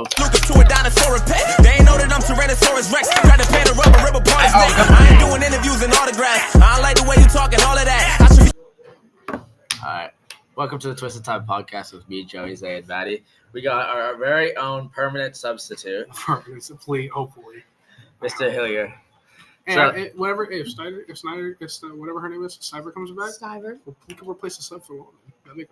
Lucas to a dinosaur and pet. They ain't know that I'm Tyrannosaurus Rex. Try to paint a rubber upon his neck. I ain't doing interviews and autographs. I don't like the way you talk and all of that. Alright. Welcome to the Twisted Time podcast with me, Joey, Zay, and Maddie. We got our very own permanent substitute. Hopefully. Mr.Hillier. And if whatever her name is, Stiver comes back, we can replace the sub for one.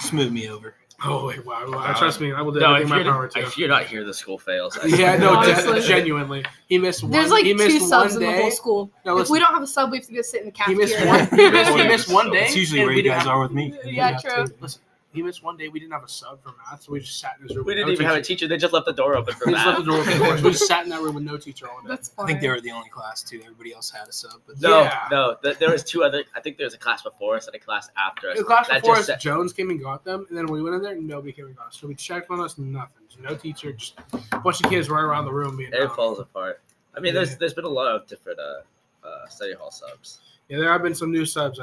Smooth me over. Oh, wait, wow. Trust me, I will do everything in my power to. If you're not here, the school fails. Yeah, no, genuinely. He missed one. There's like he missed two subs in the whole day. school. No, if we don't have a sub, we have to go sit in the He cafeteria. missed one day. It's usually where you guys are with me. Yeah, true. Listen, he missed one day. We didn't have a sub for math, so we just sat in his room. We didn't even have a teacher. They just left the door open for They math. just left the door open. So we just sat in that room with no teacher all day. That's funny. I think they were the only class too. Everybody else had a sub. But No. There was two other. I think there was a class before us and a class after us. The class before us, Jones came and got them, and then when we went in there, nobody came and got us. So we checked on us, nothing. No teacher, just a bunch of kids running around the room. It falls apart. I mean, there's been a lot of different study hall subs. Yeah, there have been some new subs.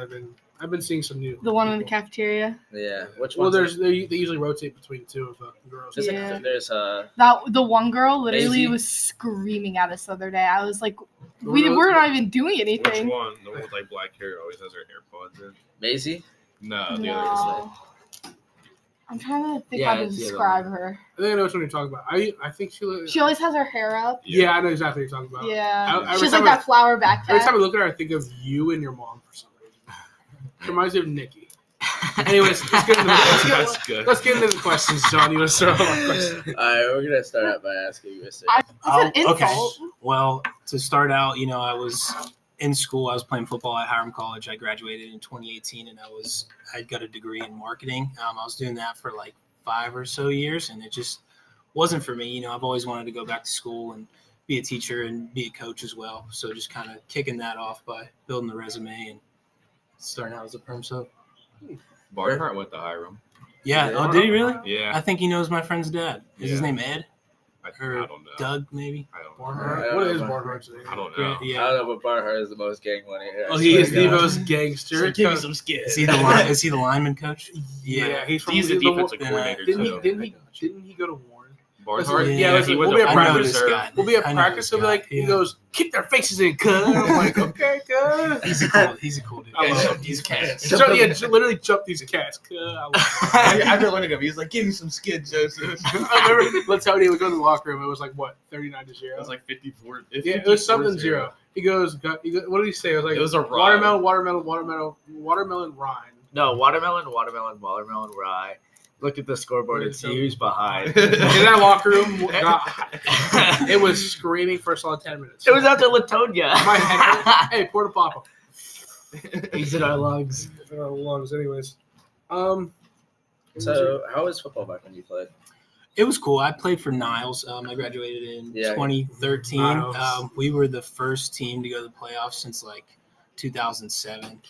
I've been seeing some new. The one in the cafeteria. Yeah, which well, one? they usually rotate between two of the girls. Yeah. There's The one girl literally Maisie. was screaming at us the other day. I was like, we're not even doing anything. Which one? The one with like black hair always has her AirPods in. Maisie. No, the other No. I'm trying to think Yeah, how to it's the other describe her. I think I know which one you're talking about. I think She always has her hair up. Yeah, I know exactly what you're talking about. Yeah. Every She's time like that flower backpack. Every time I look at her, I think of you and your mom for some reason. It reminds me of Nikki. Anyways, let's get into the questions, John. You want to start off my questions? All right, we're gonna start out by asking you, Mr. That's an insult. Okay. Well, to start out, I was in school. I was playing football at Hiram College. I graduated in 2018, and I got a degree in marketing. I was doing that for like 5 or so years, and it just wasn't for me. I've always wanted to go back to school and be a teacher and be a coach as well. So just kind of kicking that off by building the resume and starting out as a perm sub. Barnhart went to Hiram. Yeah. Oh, did he really? Yeah. I think he knows my friend's dad. Is his Yeah. name Ed? I Or don't know. Doug, maybe? I don't know. Barnhart. What is Barnhart's name? I don't know. Yeah. I don't know, but Barnhart is the most gang money here. Oh, he is the most gangster. Give me some skid. Is he the lineman coach? Yeah, he's from He's the defensive Yeah. coordinator Didn't too. he go to Warren? Barnhart? Yeah, listen, he was we'll be a at I know practice. this guy. We'll be at I know practice. this He'll be guy. like, he Yeah. goes, kick their faces in, cuz. I'm like, okay, cuz. He's a cool dude. I love him. These cats. Literally jumped these cats, cuz. I've been looking at him. He's like, give me some skid, Joseph. I remember Latonia would go in the locker room. It was like, what, 39 to 0? It was like 54. Yeah, it was something 0. He goes, what did he say? It was like, It was a rhyme. watermelon rind. No, watermelon, rye. Look at the scoreboard and see who's behind. In that locker room, it was screaming for a solid 10 minutes. It was after Latonia. My head hurt. Hey, Porta Papa. He's in our lungs. In our lungs, anyways. So, how was football back when you played? It was cool. I played for Niles. I graduated in 2013. Niles. We were the first team to go to the playoffs since like 2007.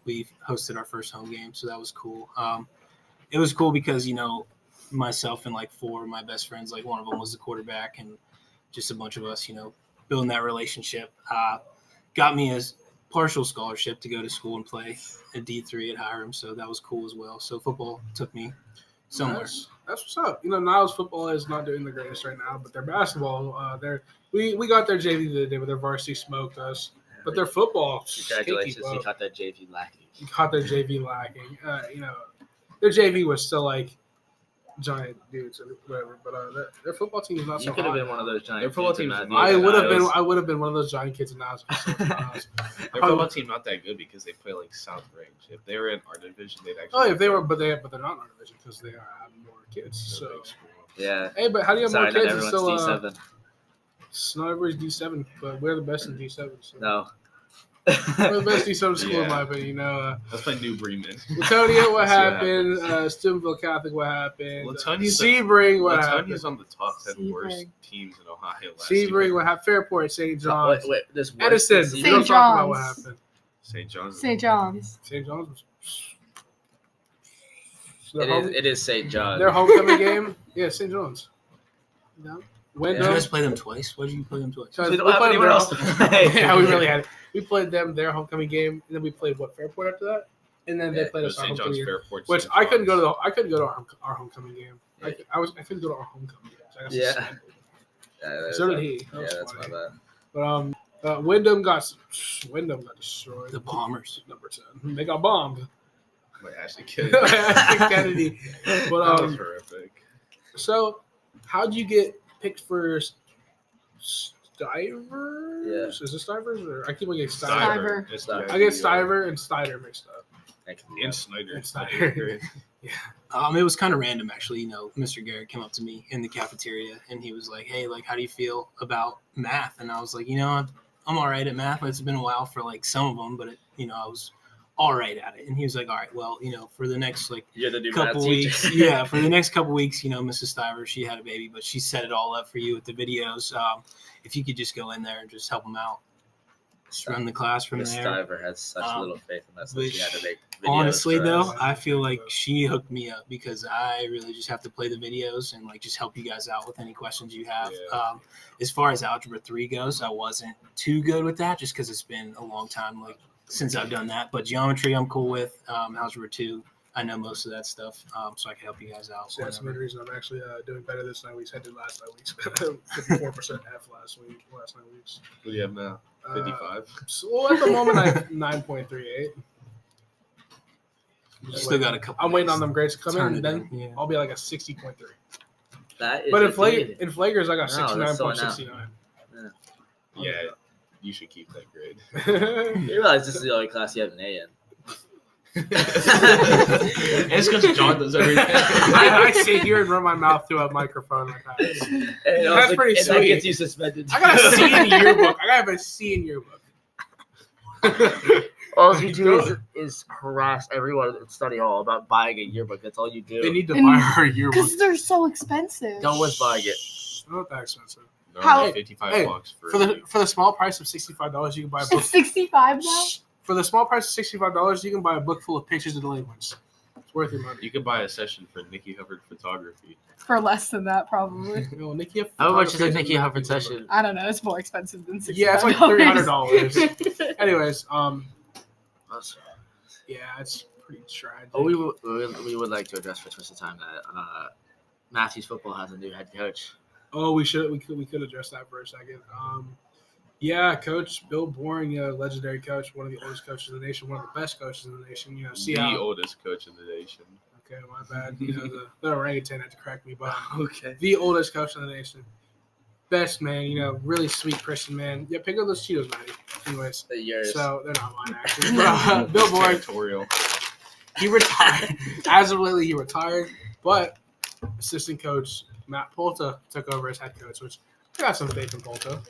We hosted our first home game, so that was cool. It was cool because, myself and like 4 of my best friends, like one of them was the quarterback, and just a bunch of us, building that relationship, got me a partial scholarship to go to school and play at D3 at Hiram. So that was cool as well. So football took me somewhere. That's what's up. Niles football is not doing the greatest right now, but their basketball, we got their JV the other day, but their varsity smoked us. But their football, Congratulations, you caught that JV lacking. Their JV was still like giant dudes or whatever, but their football team is not so You could have hot been one of those giant. Their football kids in team's that not- I Niles. would have been one of those giant kids in Niles. Their football team not that good because they play like South Range. If they were in our division, they'd actually. Oh, if they were, but they're not in our division because they are having more kids. So, Yeah. hey, but how do you have Sorry, more not kids? It's everyone's still, D7. it's not everybody's D7, but we're the best in D7. So. No. We're the best D7 school in Yeah. my opinion. Let's play New Bremen. Latonia, what Let's see what happened? happens. Steubenville Catholic, what happened? Latonia's Sebring, what happened? Latonia's on the top 10 Sebring. worst teams in Ohio last Sebring, year. what happened? Fairport, St. John's. Wait, this Edison, St. we don't talk about what happened. St. John's. St. John's. St. John's was... It is St. John. Their homecoming game? Yeah, St. John's. No? Did you guys play them twice? Why did you play them twice? We don't have anyone else to play. Yeah, we really had it. We played them their homecoming game, and then we played Fairport after that, and then they played us our St. homecoming John's game. Fairport. Which St. I couldn't go John's. to. Our homecoming game. I couldn't go to our homecoming games. I got Yeah. suspended. Yeah, So did he. That Yeah, was that's my funny. bad. But Wyndham got destroyed. The Bombers. Number 10. They got bombed. Like Ashley Kennedy. Ashley Kennedy. But That was horrific. so how'd you get picked for Stivers? Yeah. Is it Stivers or I keep getting Stiver. Stiver. It's Stiver. I get Stiver and Snyder mixed up. And Snyder. And Snyder. It was kind of random, actually. Mr. Garrett came up to me in the cafeteria, and he was like, "Hey, like, how do you feel about math?" And I was like, I'm all right at math. It's been a while for like some of them, but I was all right at it. And he was like, "All right, well, for the next like You're the new couple math weeks, teacher. for the next couple weeks, Mrs. Stiver, she had a baby, but she set it all up for you with the videos. If you could just go in there and just help them out, just run the class from Miss there." Stiver has such little faith in us that she had to make videos Honestly, for though, us. I feel like she hooked me up because I really just have to play the videos and like just help you guys out with any questions you have. Yeah. As far as Algebra 3 goes, I wasn't too good with that just because it's been a long time since I've done that. But geometry, I'm cool with. Algebra 2, I know most of that stuff, so I can help you guys out. So that's the main whenever. reason I'm actually doing better this 9 weeks. I did last 9 weeks. 54% F last 9 weeks. What do you have now? 55? So at the moment I have 9.38. Still got a couple. I'm waiting on them grades to come Turn in, it then in, yeah. I'll be like a 60.3. That is But in a Flagers, I got No, that's so 69.69. Yeah, you should keep that grade. You realize this is the only class you have an A in. It's because John does everything. I sit here and run my mouth through a microphone like that. And That's pretty and that sweet. gets you suspended. I got a C in yearbook. I got a C in yearbook. All you do is harass everyone at study hall about buying a yearbook. That's all you do. They need to And- buy her a yearbook. Because they're so expensive. No one's buying it. Not that expensive. No, How- 55 Hey, bucks For the small price of $65, you can buy a book. It's 65 now? For the small price of $65, you can buy a book full of pictures of delinquents. It's worth your money. You could buy a session for Nikki Hubbard photography. For less than that, probably. Well, Nikki, How much is a photography Nikki a Hubbard good book. session? I don't know. It's more expensive than $65. Yeah, it's like $300. Anyways, yeah, it's pretty tragic. Oh, we would like to address for Twisted Time that Mathews football has a new head coach. Oh, we could address that for a second. Yeah, Coach Bill Boring, legendary coach, one of the oldest coaches in the nation, one of the best coaches in the nation. The oldest coach in the nation. Okay, my bad. The orangutan had to correct me, but Okay. the oldest coach in the nation, best man. Really sweet Christian man. Yeah, pick up those Cheetos, Matty. Anyways, The years. so they're not mine actually. But, Bill Boring, Territorial. he retired. As of lately, he retired, but assistant coach Matt Polta took over as head coach, which I got some faith in Polta.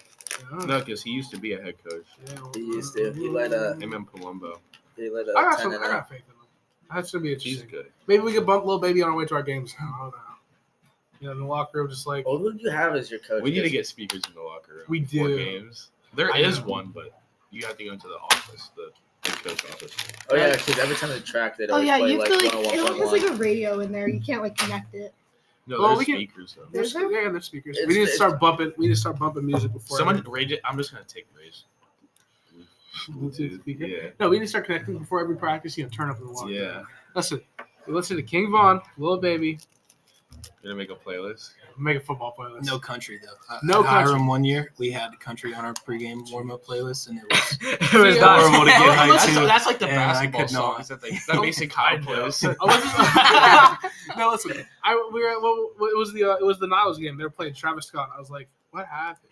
No, because he used to be a head coach. He used to. He led a. Him and Palumbo. He led I a got 10 I and a. got faith in him. That's gonna be He's interesting. good. Maybe we could bump little baby on our way to our games now. I don't know. In the locker room, just like Oh, who do you have as your coach? We need to get speakers in the locker room. We before do. games. There I is know. one, but you have to go into the office, the head coach office. Oh yeah, because every time they track, they Oh, always yeah, play you like have to, like, 101.1. it only has, like, a radio in there. You can't, like, connect it. No, Well, there's we can- speakers though. There's there? yeah, there's speakers. It's- We need to it's- start bumping. We need to start bumping music before. Someone rate it. I'm just gonna take Ray's. Bluetooth speaker. Yeah. No, we need to start connecting before every practice. Turn up in the locker room. Yeah. Listen, we listen to King Von, Little Baby, You're gonna make a playlist. make a football playlist. No country though. No at country. Hiram one year, we had country on our pregame warm-up playlist, and it was It was See, not horrible to get hyped That's, to. that's like the and I basketball could not. songs that Mason Kyle plays. Oh, no, listen. It was the Niles game. They were playing Travis Scott. I was like, what happened?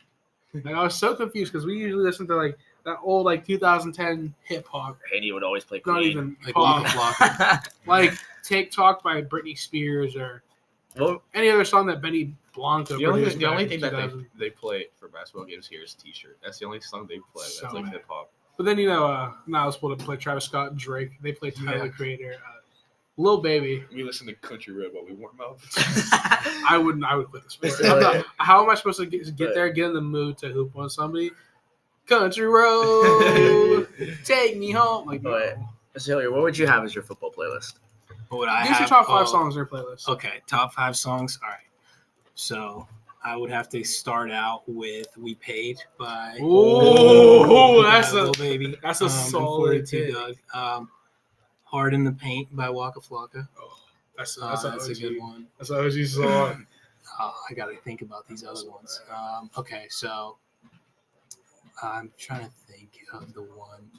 Like, I was so confused because we usually listen to like that old like 2010 hip hop. Haney would always play Not Queen. even like pop. Waka Flocka. Like Take Talk by Britney Spears or Well, any other song that Benny Blanco The only produced back in thing that 2000. they play for basketball games here is T-shirt. That's the only song they play. That's So like bad. hip hop. But then Niles would play Travis Scott, Drake. They play Tyler the Yeah. Creator, Lil Baby. We listen to Country Road while we warm up. I would quit the sport. Mr. Hillier. How am I supposed to get there, get in the mood to hoop on somebody? Country road, take me home. Like, no. Wait. Mr. Hillier, what would you have as your football playlist? What would I Give us your have? top 5 Oh, songs in your playlist. Okay, top 5 songs. All right. So I would have to start out with "We Paid" by Ooh, that's Lil a Baby. that's a and solid 42 pick. Doug. "Hard in the Paint" by Waka Flocka. That's That's a OG. good one. That's an OG song. I got to think about these other ones. Okay, so I'm trying to think of the one.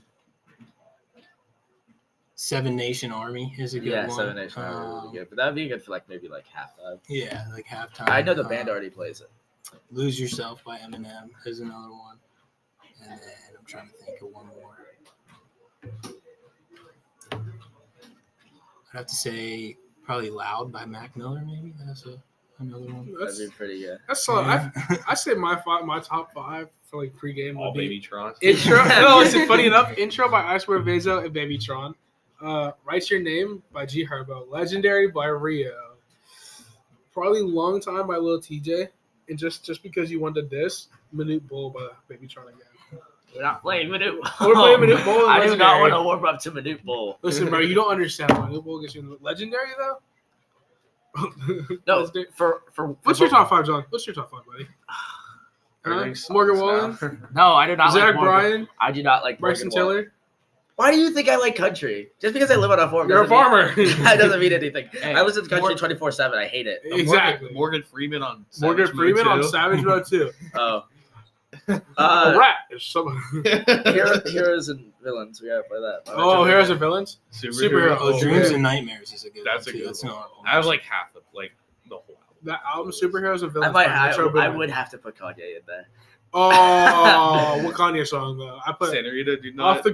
Seven Nation Army is a good one. Yeah, Seven Nation Army would be good, but that would be good for maybe halftime. Yeah, like halftime. I know the band already plays it. Lose Yourself by Eminem is another one, and then I'm trying to think of one more. I'd have to say probably Loud by Mac Miller, maybe. That's another one. That'd be pretty good. That's so. I say my top 5 for pregame All would be Baby Tron. intro. No, listen. Funny enough, intro by Ice Wear Vezo and Baby Tron. Write Your Name by G Herbo. Legendary by Rio. Probably Long Time by Lil TJ. And just because you wanted this, Minute Bull by Baby Tron again. We're not playing Minute Bowl. We're playing Minute Bowl. I do not want to warm up to Minute Bowl. Listen, bro, you don't understand. Minute Bowl gets you in the Legendary though. No, Legendary. for What's your top 5, John? What's your top 5, buddy? Morgan Wallen, No, I do not Zach like Morgan. Bryan, I do not like Bryson Morgan Wallen. Tiller. Why do you think I like country? Just because I live on a farm. You're a doesn't farmer. mean- that doesn't mean anything. Hey, I listen to country 24/7. I hate it. Exactly. Morgan Freeman on Morgan Savage Freeman Mode on 2. Savage Road 2. Oh. A rat. Is some. Heroes and Villains. We gotta play that. Oh, Heroes and Villains. Superhero. Oh, Oh, Dreams yeah. and Nightmares is a good That's one, a too. good That's one. not I have half of the whole album. That album, Superheroes and I Villains. might. by Metro I Boomin. would have to put Kanye in there. Oh, what Kanye song though? I put Senorita, do not. Off the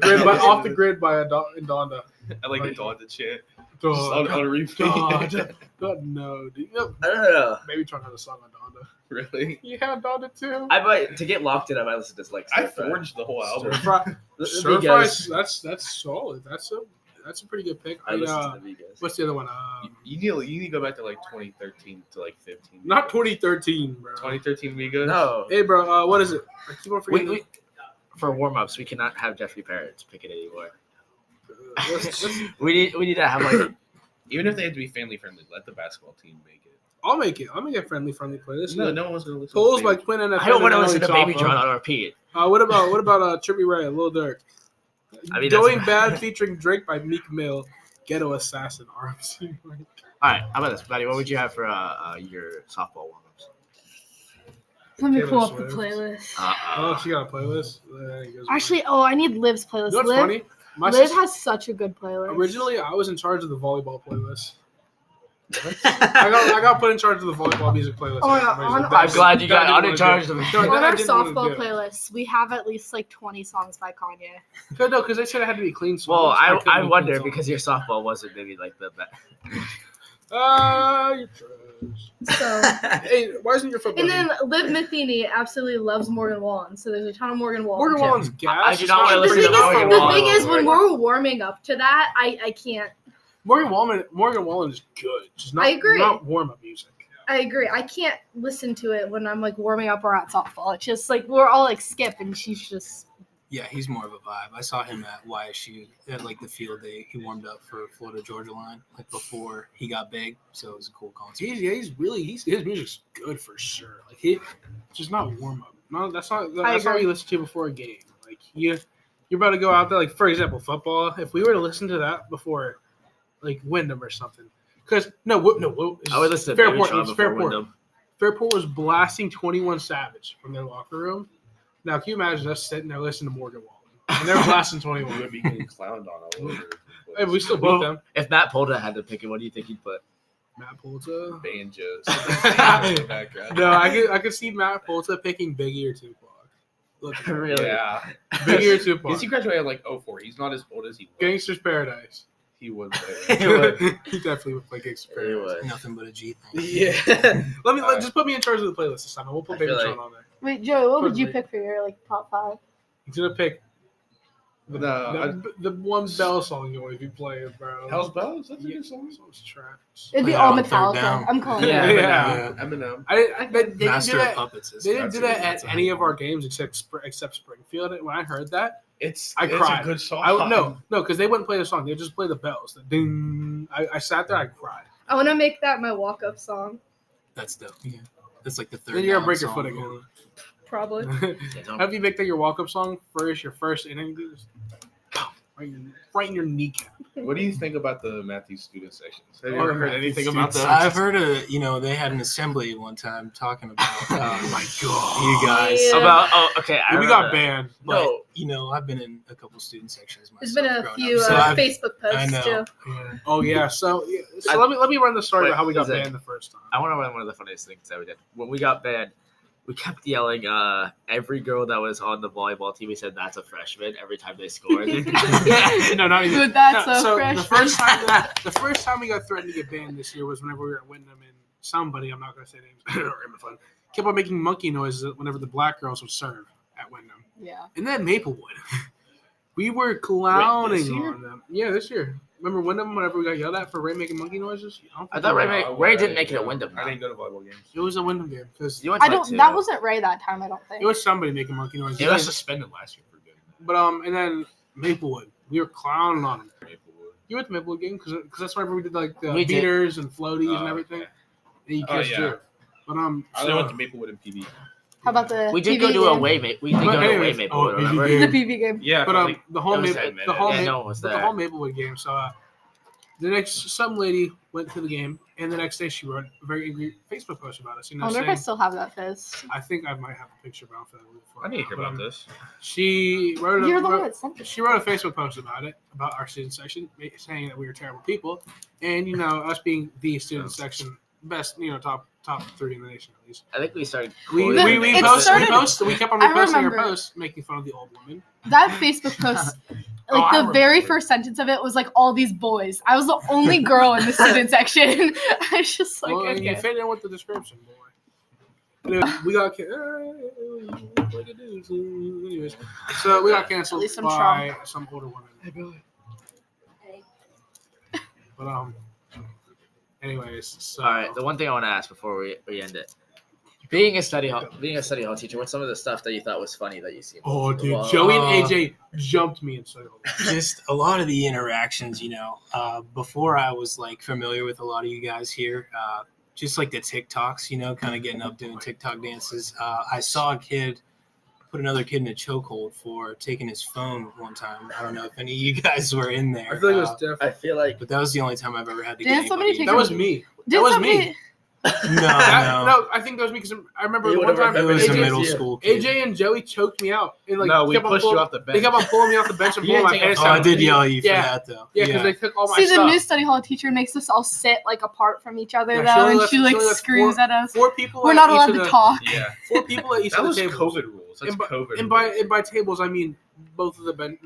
Grid by Donda. I like the Donda chant. Dog. On repeat. God, no, dude. No, I don't know. maybe Tron had a song on Donda. Really? You had Donda too. I might to get locked in. I might listen to I Stir Fry. forged the whole album. Stir Fry, that's solid. That's a pretty good pick. I listen to the Migos. What's the other one? You need to go back to 2013 to 15. Not 2013, bro. 2013 Migos. No. Hey, bro. What is it? I keep on forgetting. We, for warm ups, we cannot have Jeffrey Parrott pick it anymore. let's- We need to have Even if they had to be family friendly, let the basketball team make it. I'll make it. I'll make a friendly playlist. No one wants to listen. Polls to by Quinn and I don't want to listen to Baby Tron on repeat. What about Trippie Ray, Lil Durk? I mean, Going that's- Bad featuring Drake by Meek Mill. Ghetto Assassin RMC. All right, how about this, buddy? What would you have for your softball warm ups? Let me Taylor pull up the Swift. playlist. Oh, she got a playlist. There you go. Actually, I need Liv's playlist. you know what's Liv, funny? My Liv sister, has such a good playlist. originally, I was in charge of the volleyball playlist. I got put in charge of the volleyball music playlist. Oh, yeah, I'm glad you got That I didn't uncharged wanna of do. it. No, On that I our didn't wanna softball do. playlist, we have at least 20 songs by Kanye. No, because they said it had to be clean songs. Well, couldn't I do wonder clean because your softball wasn't maybe the best. songs. You're trash. So, Hey, why isn't your football? and then Liv Matheny absolutely loves Morgan Wallen. So there's a ton of Morgan Wallen. Morgan Wallen's gas. I do not wanna The listen thing to Morgan is, Wallen. when we're warming up to that, I can't. Morgan Wallen is good. She's not, I agree. Not warm up music. I agree. I can't listen to it when I'm warming up or at softball. It's just we're all skip, and she's just. Yeah, he's more of a vibe. I saw him at YSU at the field day. He warmed up for Florida Georgia line before he got big, so it was a cool concert. His music's good for sure. It's just not warm up. No, that's not what agree. you listen to before a game. You're about to go out there. For example, football. If we were to listen to that before, Wyndham or something, because I would listen to Baby Fairport. Tron It's before Fairport. Wyndham. Fairport was blasting 21 Savage from their locker room. Now, can you imagine us sitting there listening to Morgan Wallen? And they're blasting 21. Would be getting clowned on all over. Hey, we still beat Well, them. if Matt Polda had to pick it, what do you think he'd put? Matt Polta. Banjos. in the background. No, I could see Matt Polta picking Biggie or Tupac. Look, Really? Yeah. Biggie or Tupac. Because he graduated at 04. He's not as old as he was. Gangster's Paradise. He was He there. would. He definitely would play Gangster's Paradise. Anyway. Nothing but a G thing. Yeah. Alright. Just put me in charge of the playlist this time. We'll put I Baby feel Tron on there. Wait, Joey, what would you Totally. pick for your top 5? He's gonna pick No, the one Bell song you always be playing, bro. Hell's Bells? That's a Yeah, good song. song's trash. It'd be Play all that on Third Metallica. Down. I'm calling Yeah. it. Yeah. Eminem. They didn't do Master of that. Puppets. They didn't That's do a that good- at any of our games except Springfield. When I heard that, It's I cried. a good song. no, because they wouldn't play the song. They just play the bells. The ding. I sat there. I cried. I want to make that my walk-up song, That's dope. Yeah. That's the third. Then you're gonna down break your song. foot again. probably. Yeah, don't- Have you make that your walk-up song first? Your first inning. right in your kneecap. What do you think about the Mathews student sections? Have you Oh, ever the heard Mathews anything about student that? I've heard they had an assembly one time talking about Oh my god. you guys. Yeah. About okay, And we got banned. But, No. I've been in a couple student sections myself. There's been a growing few up, so I've- Facebook I posts know. too. Yeah. Oh yeah. So let me run the story Wait, about how we got is it- banned the first time. I want to run one of the funniest things that we did. When we got banned, we kept yelling, every girl that was on the volleyball team, we said, that's a freshman every time they scored. No, not even. Dude, that's no, so so fresh. the first time we got threatened to get banned this year was whenever we were at Wyndham and somebody, I'm not going to say names, or in fun, kept on making monkey noises whenever the black girls would serve at Wyndham. Yeah. And then Maplewood. We were clowning this year? on them. Yeah, this year. Remember Wyndham whenever we got yelled at for Ray making monkey noises? I thought Ray didn't make it at Wyndham. I didn't go to volleyball games. It was a Wyndham game because You went to I don't. like two. That wasn't Ray that time. I don't think. it was somebody making monkey noises. He got suspended last year for doing that. But and then Maplewood, we were clowning on him. Maplewood. You went to Maplewood game because that's whenever we did like the We did. beaters and floaties and Oh, everything. okay. And you Oh, kissed yeah. you. But I only so- went to Maplewood and PB. How about the? We did PV go to game? away, mate. We did But go to away, anyways, Maplewood. oh, Remember? PV The PV game. Yeah, But for like, the whole it was Maple, 10 the whole Yeah, Maple, no one was but the there. whole Maplewood game. So the next some lady went to the game, and the next day she wrote a very angry Facebook post about us. You I know, wonder if I saying, still have that fizz. I think I might have a picture about that. I need to hear But, about this. She wrote a, You're the one wrote- that sent it. she wrote a Facebook post about it, about our student section, saying that we were terrible people, and us being the student section, best, top 3 in the nation at least. I think we started. We quoting- we, It we kept on I reposting her remember. posts, making fun of the old woman. That Facebook post, Oh, I the remember very it. first sentence of it was like all these boys. I was the only girl in the student section. I was just like, Well, you okay. fit in with the description, boy. Anyway, we got anyways, so we got canceled At least I'm by some older woman. But anyways, so All right. The one thing I want to ask before we end it, being a study hall teacher, what's some of the stuff that you thought was funny that you seen? oh dude, Well, Joey and AJ jumped me and said, Just a lot of the interactions, before I was like familiar with a lot of you guys here, just like the TikToks, kind of getting up doing TikTok dances. I saw a kid put another kid in a chokehold for taking his phone one time. I don't know if any of you guys were in there. I feel like it was I different. feel like But that was the only time I've ever had to Didn't get somebody anybody- take That was me. Did That was somebody- me. No, No, I think that was me because I remember You the one would've time It was a AJ middle yeah. school kid. AJ and Joey choked me out. And, like, No, we kept on pushed you pulling- off the bench. They kept on pulling me off the bench and You pulling my didn't take pants a- Oh, down. I did yell at you for Yeah. that, though. Yeah, because they took all my See, the stuff. new study hall teacher makes us all sit like apart from each other Yeah, she though, only and left- she she like only left screams at us. 4 people. We're at not each allowed of to the- talk. Yeah, 4 people at each that of was the tables. COVID rules. That's And by, COVID. and rules. by tables, I mean both of the benches.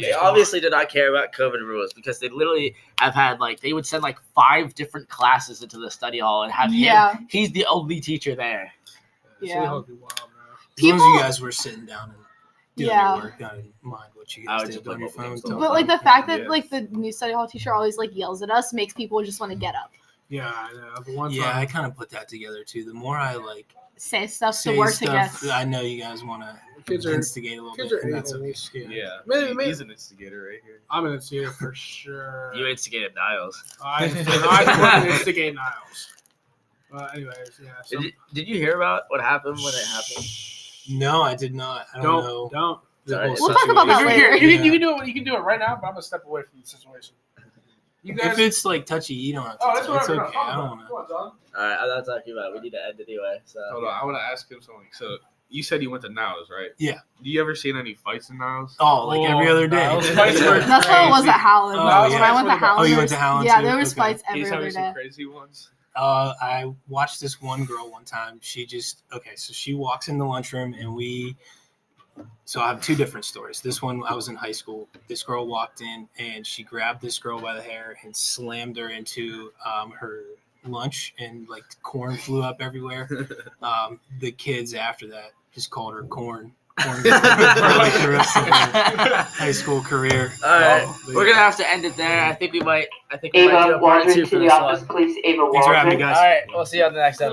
they obviously did not care about COVID rules because they literally have had they would send 5 different classes into the study hall and have Yeah. him. He's the only teacher there. Yeah. As long as People- you guys were sitting down and doing Yeah. your work, I didn't mind what you I guys would did just on play your mobile phone. games till- But like the fact that Yeah. the new study hall teacher always yells at us makes people just want to get up, Yeah, I know. The one Yeah, I time, kind of put that together too. The more I say stuff say to work stuff, against. I know you guys want to kids are. instigate a little kids bit, are and that's okay. a-holes. Yeah, Maybe- he's an instigator right here. I'm an instigator for sure. You instigated Niles. I fucking instigate Niles. Anyways, yeah. So, Did you hear about what happened when it happened? No, I did not. I don't know. don't. the Sorry. whole We'll talk about that situation. later. You can do it. You can do it right now, but I'm gonna step away from the situation. You guys. If it's like touchy, you don't have to. Oh, that's tell. It's whatever. okay. I don't want to. Come on, John. All right, I'm not talking about it. We need to end it anyway. So Hold on, I want to ask him something. So you said you went to Niles, right? Yeah. Do you ever seen any fights in Niles? Oh, like every other day. Niles fights were That's what it was at Howland. Oh, When yeah. I went to Howland. Oh, you went to Howland Yeah, too? there was Okay. fights every He's having other some day. crazy ones. I watched this one girl one time. So she walks in the lunchroom and so I have 2 different stories. This one, I was in high school. This girl walked in and she grabbed this girl by the hair and slammed her into her lunch, and corn flew up everywhere. The kids after that just called her corn girl for the rest of her high school career. all right, Oh, we're gonna have to end it there. I think we might do Ava a part 2 Waldron for to the this office, one. please. Ava Thanks for having me, Waldron. guys. All right, we'll see you on the next episode.